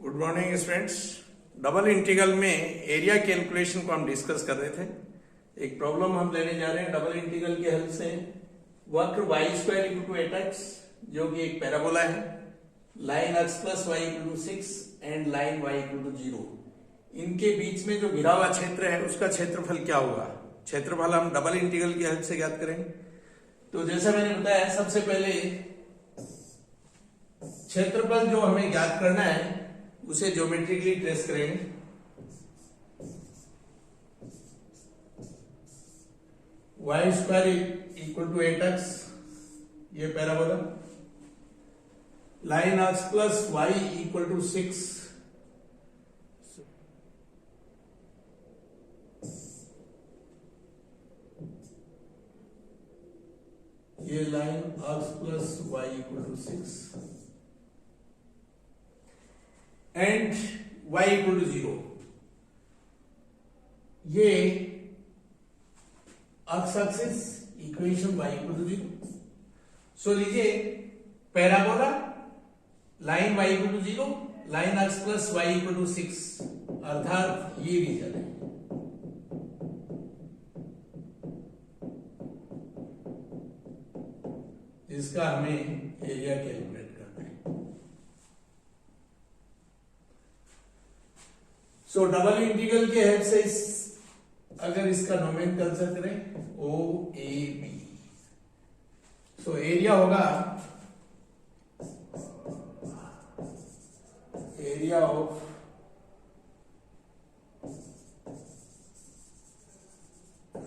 Good morning students. Double integral में area calculation को हम डिस्कस कर रहे थे। एक प्रॉब्लम हम लेने जा रहे हैं डबल इंटीग्रल की हेल्प से। वक्र y square equal to 8x जो कि एक पैराबोला है, line x plus Y equal to 6 and line y equal to 0, इनके बीच में जो घिरा हुआ क्षेत्र है उसका क्षेत्रफल क्या होगा। क्षेत्रफल हम डबल इंटीग्रल की हेल्प से ज्ञात करेंगे। तो जैसा मैंने बताया, सबसे पहले क्षेत्रफल जो हमें ज्ञात करना है उसे ज्योमेट्रिकली ट्रेस करेंगे। Y square equal to 8x, ये parabola, line x plus Y equal to 6, ये line x plus Y equal to 6 and y equal to 0, ये x axis, equation y equal to 0। So लीजिए parabola, line y equal to 0, line x plus Y equal to 6, अर्थात ये reason है। जिसका हमें area calculate करना है। So double integral के हेल्प से अगर इसका नोमेनक्लेचर करें O A B, so area होगा area of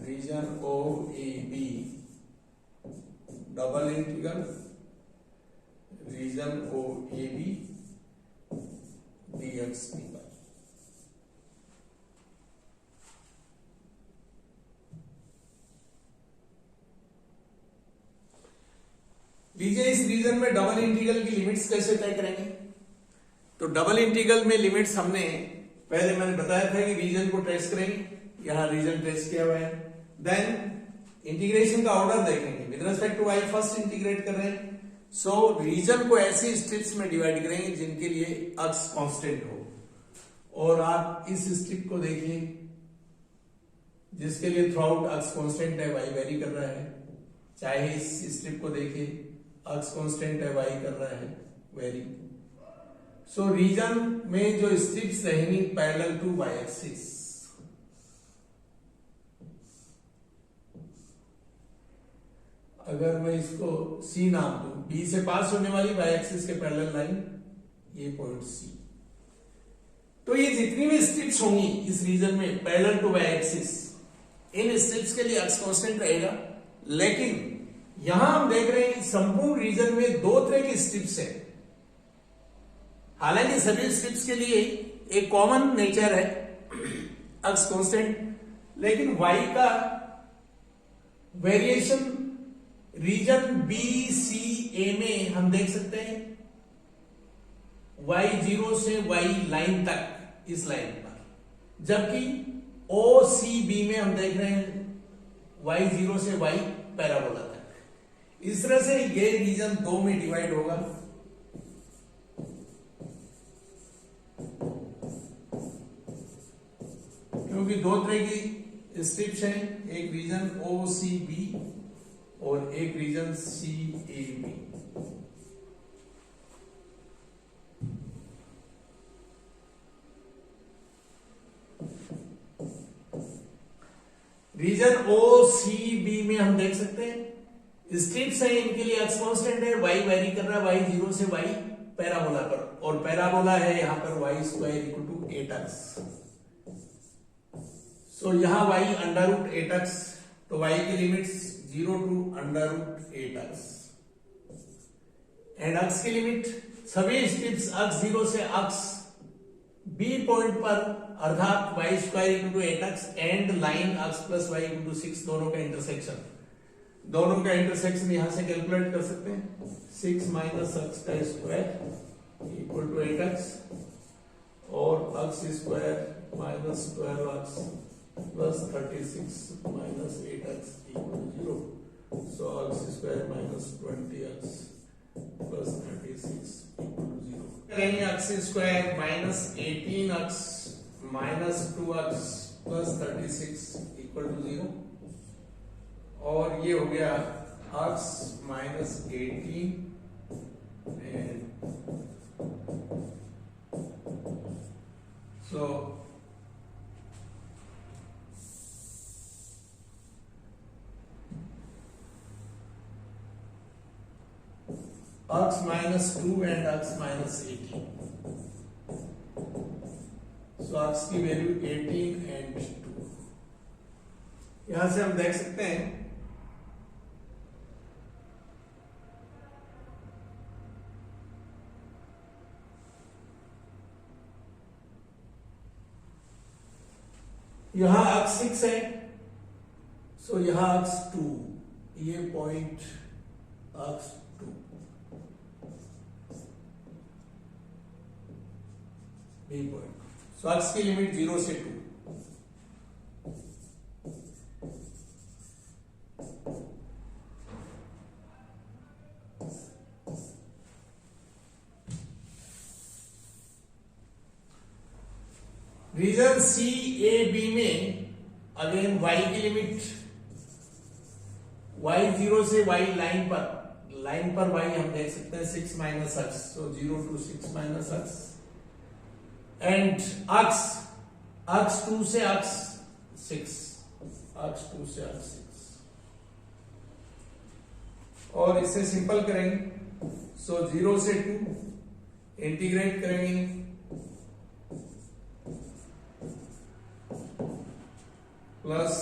region O A B, double integral region O A B dx dy। लीजिए इस रीजन में डबल इंटीग्रल की लिमिट्स कैसे तय करेंगे। तो डबल इंटीग्रल में लिमिट्स हमने पहले मैंने बताया था कि रीजन को ट्रेस करेंगे। यहां रीजन ट्रेस किया हुआ है। देन इंटीग्रेशन का ऑर्डर देखेंगे। With respect to y first integrate कर रहे हैं। सो रीजन को ऐसी स्ट्रिप्स में डिवाइड करेंगे जिनके लिए अक्स कांस्टेंट हो। और आप इस स्ट्रिप को देखिए जिसके लिए थ्रू आउट अक्स कांस्टेंट है, y वेरी कर रहा है। चाहे इस स्ट्रिप को देखिए, अक्स कांस्टेंट है, y कर रहा है, वेरी। सो रीजन में जो स्ट्रिप्स रहेंगी पैरेलल टू y एक्सिस, अगर मैं इसको C नाम दूं, B से पास होने वाली y एक्सिस के पैरेलल लाइन, ये पॉइंट C। तो ये जितनी भी स्ट्रिप्स होंगी इस रीजन में पैरेलल टू y एक्सिस, इन स्ट्रिप्स के लिए अक्स कांस्टेंट रहेगा। लेकिन यहां हम देख रहे हैं संपूर्ण रीजन में दो तरह की स्ट्रिप्स है। हालांकि सभी स्ट्रिप्स के लिए एक कॉमन नेचर है अक्स कांस्टेंट, लेकिन y का वेरिएशन रीजन बी सी ए में हम देख सकते हैं y0 से y लाइन तक, इस लाइन पर, जबकि ओ सी बी में हम देख रहे हैं y0 से y पैराबोला तक। इस तरह से ये रीजन दो में डिवाइड होगा। क्योंकि दो तरह की स्ट्रिप्स हैं, एक रीजन ओ सी बी और एक region C A B. Region O C B में हम देख सकते हैं स्ट्रिप्स है, इनके लिए एक्स कांस्टेंट है, y वेरी कर रहा है y0 से y पैराबोला पर, और पैराबोला है यहां पर y square equal to 8x। So यहां y अंडर रूट 8x, तो y की limits 0 to under root 8x and x की लिमिट सभी स्ट्रिप्स x 0 से x b पॉइंट पर, अर्थात y square equal to 8x and line x plus Y equal to 6, दोनों का इंटरसेक्शन यहां से कैलकुलेट कर सकते हैं। 6 माइनस x का स्क्वायर इक्वल टू 8x और x square minus 12x plus 36 minus 8x equal to 0। So x square minus 20x plus 36 equal to 0। कहेंगे x square minus 18 x minus 2 x plus 36 equal to 0, और ये हो गया x minus 18 and so x minus 2 and x minus 18, so x की value 18 and 2, यहां से हम देख सकते हैं यहां अक्स 6 है, सो यहां अक्स 2, ये पॉइंट अक्स 2 बी पॉइंट, सो अक्स की लिमिट 0 से 2, रीजन सी ए बी में अगेन y की लिमिट y 0 से y लाइन पर y हम देख सकते हैं 6 minus x, so 0 to 6 minus x, and x 2 से अक्स 6, अक्स 2 से अक्स 6, और इसे सिंपल करेंगे, सो 0 से 2 इंटीग्रेट करेंगे, प्लस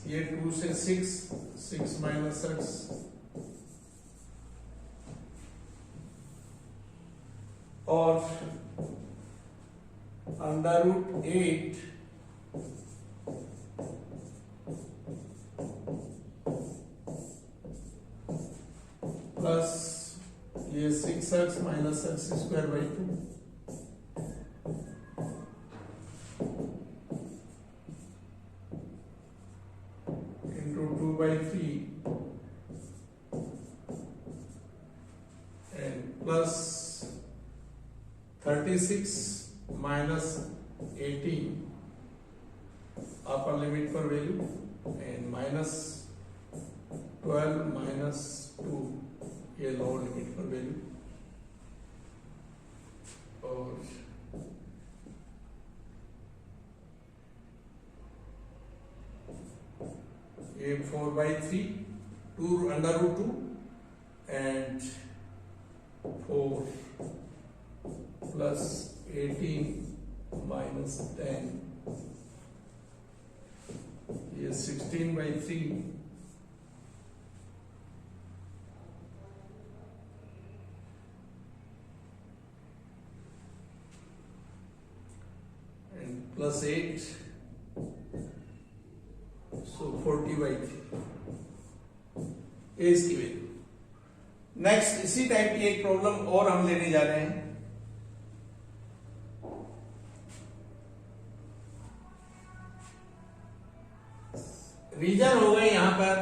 ये 2 से 6 माइनस एक्स, और अंडर रूट 8 प्लस ये 6x minus x square by 2, by 3 and plus 36 minus 18 upper limit पर वैल्यू, एंड माइनस 12 माइनस 2 ये लोअर लिमिट पर वैल्यू, और ये 4 by 3 2 under root 2 and 4 plus 18 minus 10, ये 16 by 3 and plus 8, so 40 by 3 ए इसकी value. Next इसी type की एक प्रॉब्लम और हम लेने जा रहे हैं। रीजन हो गए यहां पर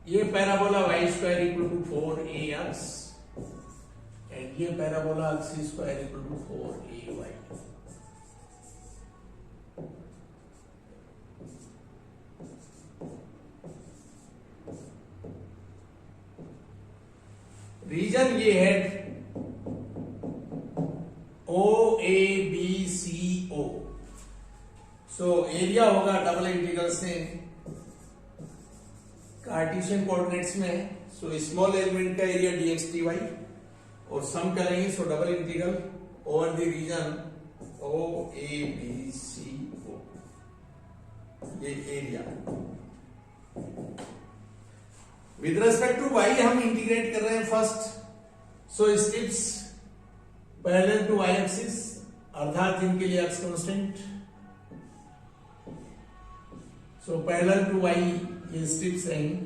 ये parabola y square equal to 4ax and ये parabola x square equal to 4ay। Region ये है OABCO। सो एरिया होगा डबल इंटीग्रल से कार्टेशियन कोऑर्डिनेट्स में, सो स्मॉल एलिमेंट का एरिया dx dy और सम करेंगे, so double integral over the region OABCO, ये area. With respect to y हम इंटीग्रेट कर रहे हैं first, so strips parallel to y axis अर्थात जिनके लिए x constant, so parallel to y ये स्ट्रिप्स रहेंगी।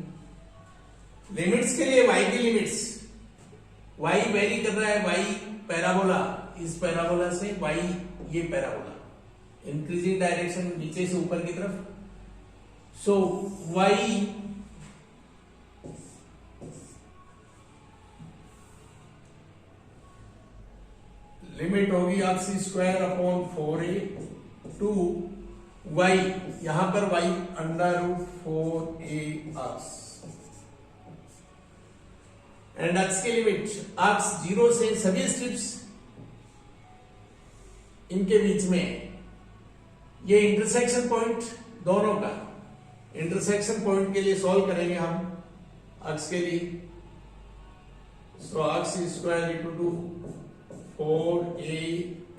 लिमिट्स के लिए y की लिमिट्स, y वेरी कर रहा है, y पैराबोला, इस पैराबोला से y ये पैराबोला इंक्रीजिंग डायरेक्शन नीचे से ऊपर की तरफ, सो y लिमिट होगी x square upon 4a to y, यहां पर y under root 4a x, and x की लिमिट एक्स 0 से सभी स्ट्रिप्स इनके बीच में, ये इंटरसेक्शन पॉइंट दोनों का इंटरसेक्शन पॉइंट के लिए सॉल्व करेंगे हम एक्स के लिए। So x square equal to 4a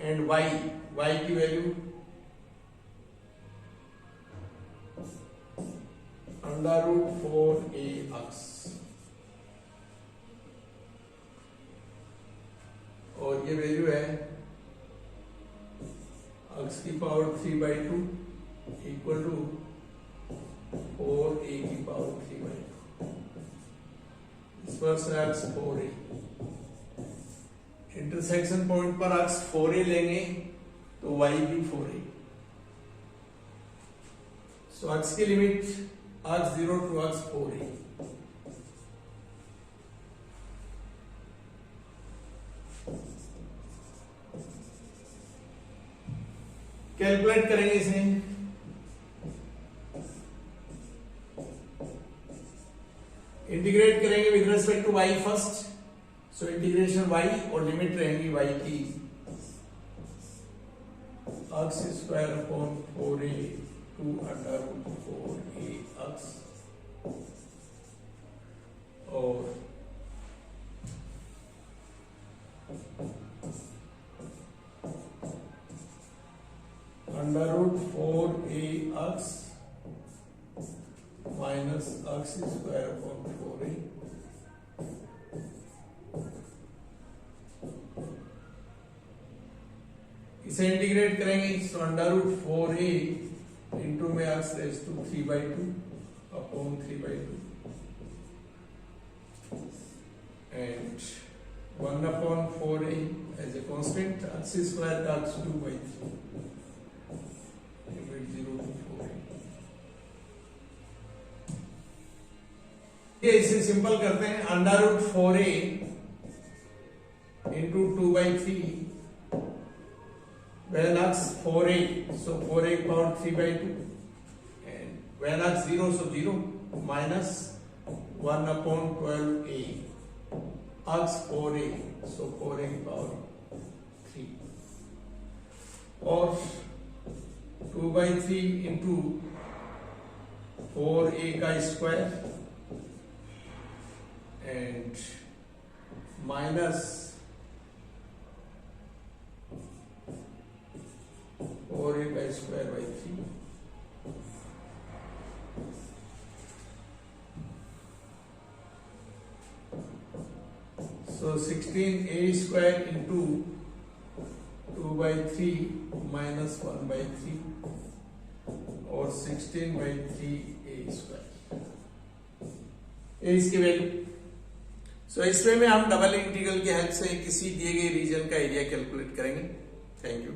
and y की value under root 4a x, और ये वैल्यू है एक्स की पावर 3/2 इक्वल टू 4a की पावर 3/2। इस पर से एक्स 4a, इंटरसेक्शन पॉइंट पर एक्स 4a लेंगे तो y भी 4a। सो एक्स की limit x 0 to x 4a। Calculate करेंगे इसे, इंटीग्रेट करेंगे with respect to y first. So integration y और लिमिट रहेंगी y की x square upon 4a to under root 4a x, और under root 4a x minus x square upon 4a, इसे integrate करेंगे तो अंडर रूट 4a इंटू में x raise to 3/2 upon 3/2 and 1 upon 4a as a constant, x square का x 2/3 limit 0 to 4a। ये इसे simple करते हैं, under root 4a into 2/3 when x 4a, so 4a power 3/2, and when x 0, so 0 minus 1 upon 12a, x 4a, so 4a power 3, और 2/3 into 4a का square and minus 4a का square by 3। So 16a square into 2/3 minus 1/3 और 16/3a square, ये इसकी value. सो इसमें हम double integral की help से किसी दिए गए रीजन का एरिया कैलकुलेट करेंगे। Thank you.